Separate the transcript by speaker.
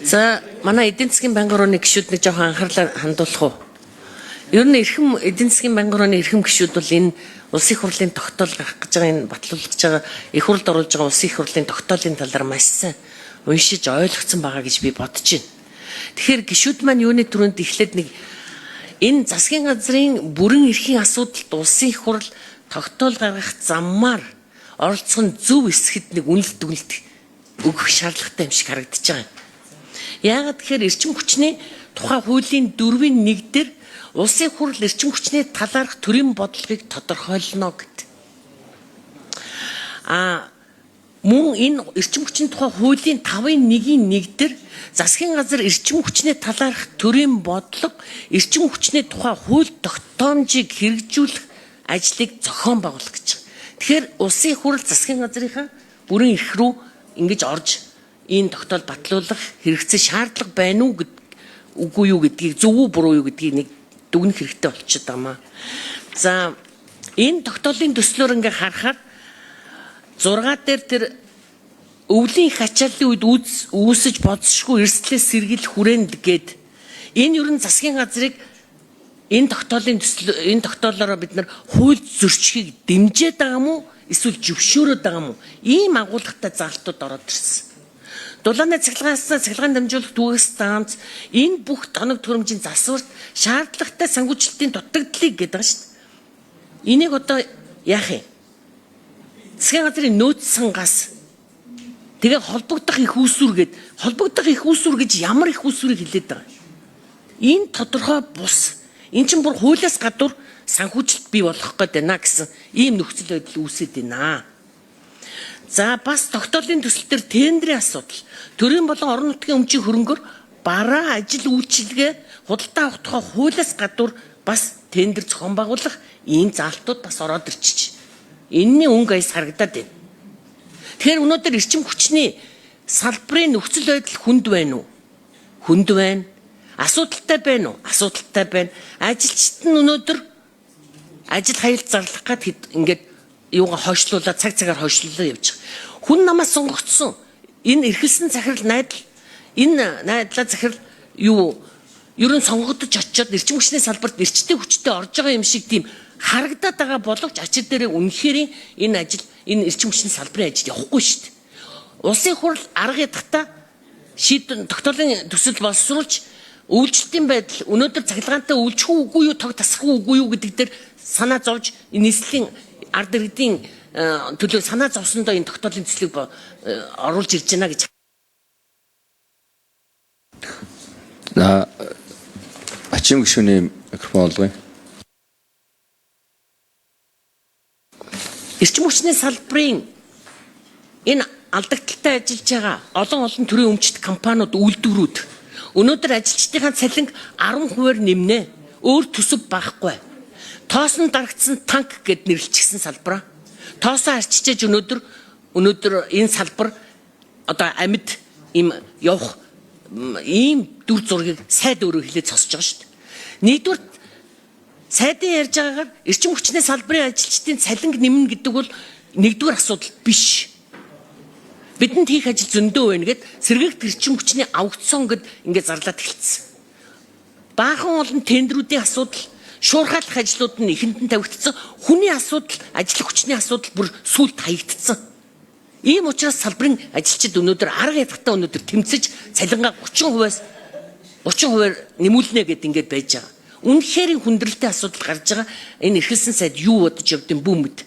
Speaker 1: За манай эдийн засгийн банк орны гишүүд нэг жоохон анхаарлаа хандуулах уу? Ер нь эрхэм эдийн засгийн банк орны эрхэм гишүүд бол энэ улсын их хурлын тогтоол гаргах гэж байгаа энэ батлуулж байгаа их хурлд оруулж байгаа улсын их хурлын тогтоолын талаар маш сайн уншиж ойлгоцсон байгаа гэж би бодож байна. Тэгэхээр гишүүд маань юуны түрүүнд эхлээд нэг энэ засгийн газрын бүрэн эрхийн асуудалд улсын их хурл тогтоол гаргах заммаар оролцох нь зөв эсэхэд нэг үнэлт өгөх шаардлагатай юм шиг харагдаж байгаа. Яагаад тэгэхээр эрчим хүчний тухай хуулийн 4-ийн 1 дээр улсын хурл эрчим хүчний талаарх төрийн бодлогыг тодорхойлно гэдэг. Мөн энэ эрчим хүчний тухай хуулийн 5-ийн 1-ийн 1 дээр засгийн газар эрчим хүчний талаарх төрийн бодлого эрчим хүчний тухай хууль тогтоомжийг хэрэгжүүлэх ажлыг зохион байгуулах гэж байна. Тэгэхээр улсын хурл засгийн газрынхаа бүрэн эрх рүү ингэж орж энэ тогтоол батлуулах хэрэгцээ шаардлага байна уу үгүй юу гэдгийг зөв үү буруу юу гэдгийг нэг дүгнэх хэрэгтэй болчиход байгаамаа. За энэ тогтоолын төслөөр ингээ харахаар 6 дээр тэр өвлийн их ачааллын үед үүсэж бодсошгүй эрсдлээс сэргийлэх хүрээнд гээд энэ ер нь засгийн газрыг энэ тогтоолоороо бид нар хууль зөрчихийг дэмжиж байгаа юм уу эсвэл зөвшөөрөд байгаа юм уу? Ийм агуулгатай заалтууд ороод ирсэн. Дулааны цахилгаан дамжуулах түүхээс даамж энэ бүх тоног төхөөрөмжийн засварт шаардлагатай санхүүжилтийн дутагдлыг гэдэг байгаа шүү дээ. Энийг одоо яах юм? Засгийн газрын нөөц сангаас тэгээ холбогдох их үүсвэр гэж ямар их үүсвэрийг хэлээд байгаа. Энэ тодорхой бус. Эн чинь бүр хуулиас гадуур санхүүжилт бий болох гээд байна гэсэн ийм нөхцөл байдал үүсэж байна. За бас тогтоолын төсөл төр тендерийн асуудал. Төрийн болон орон нутгийн өмчийн хөрөнгөөр бараа ажил үйлчилгээ худалдаа авах тухай хуулиас гадуур бас тендер зохион байгуулах ийм заалтууд бас ороод ирчих. Энэний өнгө аяс харагдаад байна. Тэгэхээр өнөөдөр эрчим хүчний салбарын нөхцөл байдал хүнд байна уу? Хүнд байна. Асуудалтай байна уу? Асуудалтай байна. Ажилчид нь өнөөдөр ажил хаялт зарлах гээд ингээд юугаа хойшлуулаад цагаар хойшлуулаад явж байгаа. Хүн намаас сонгогдсон энэ эрхэлсэн захирал найдлаа захирал юу ерөн сонгогдож очиод эрчим хүчний салбарт эрчтэй хүчтэй орж байгаа юм шиг тийм харагдаад байгаа боловч ачир дээрээ үнэхээр энэ эрчим хүчний салбарын ажил явахгүй шүү дээ. Улсын хурл арга ядахтаа шийдвэр тогтоолын төсөл боловсруулж үйлчлэлтийн байдал өнөөдөр цахилгаантай үйлчлэх үгүй юу тог тасрах үгүй юу гэдэг дээр санаа зовж нийслэлийн ард иргэдийн төлөө санаа зовсондоо энэ тогтоолын төслийг оруулж ирж байна гэж.
Speaker 2: Ачим гишүүний микрофон олгоё.
Speaker 1: Эрчим хүчний салбарын энэ алдагдaltaй ажиллаж байгаа олон төрлийн өмчт компаниуд үйлдвэрүүд өнөөдөр ажилчдынхаа цалинг 10% нэмнэ. Өөр төсөв байхгүй. Тоосон дарагдсан танк гэд нэрлэлчихсэн салбараа. Тоосоо арчиж өнөөдөр энэ салбар одоо амьд им явах ийм дүр зургийг сайд өөрөө хэлээд цосож байгаа шүү дээ. Нэгдүгээр сайдын ярьж байгаагаар эрчим хүчний салбарын ажилчдын цалинг нэмнэ гэдэг бол нэгдүгээр асуудал биш. Бидэнд хийх ажил зөндөө байна гэд сэргийгт эрчим хүчний авгцсон гэд ингээд зарлаад эхэлсэн. Баахан олон тендерүүдийн асуудал шуурхайлах ажлууд нь эхэнд нь тавигдсан. Хүний асуудал, ажил хүчний асуудал бүр сүлд хаягдсан. Ийм учраас салбарын ажилчид өнөөдөр арга ядахтаа өнөөдөр тэмцэж цалингаа 30% нэмүүлнэ гэд ингээд байж байгаа. Үнэхээр хүндрэлтэй асуудал гарч байгаа. Энэ эрхэлсэн сайд юу бодож явдсан бүү мэд.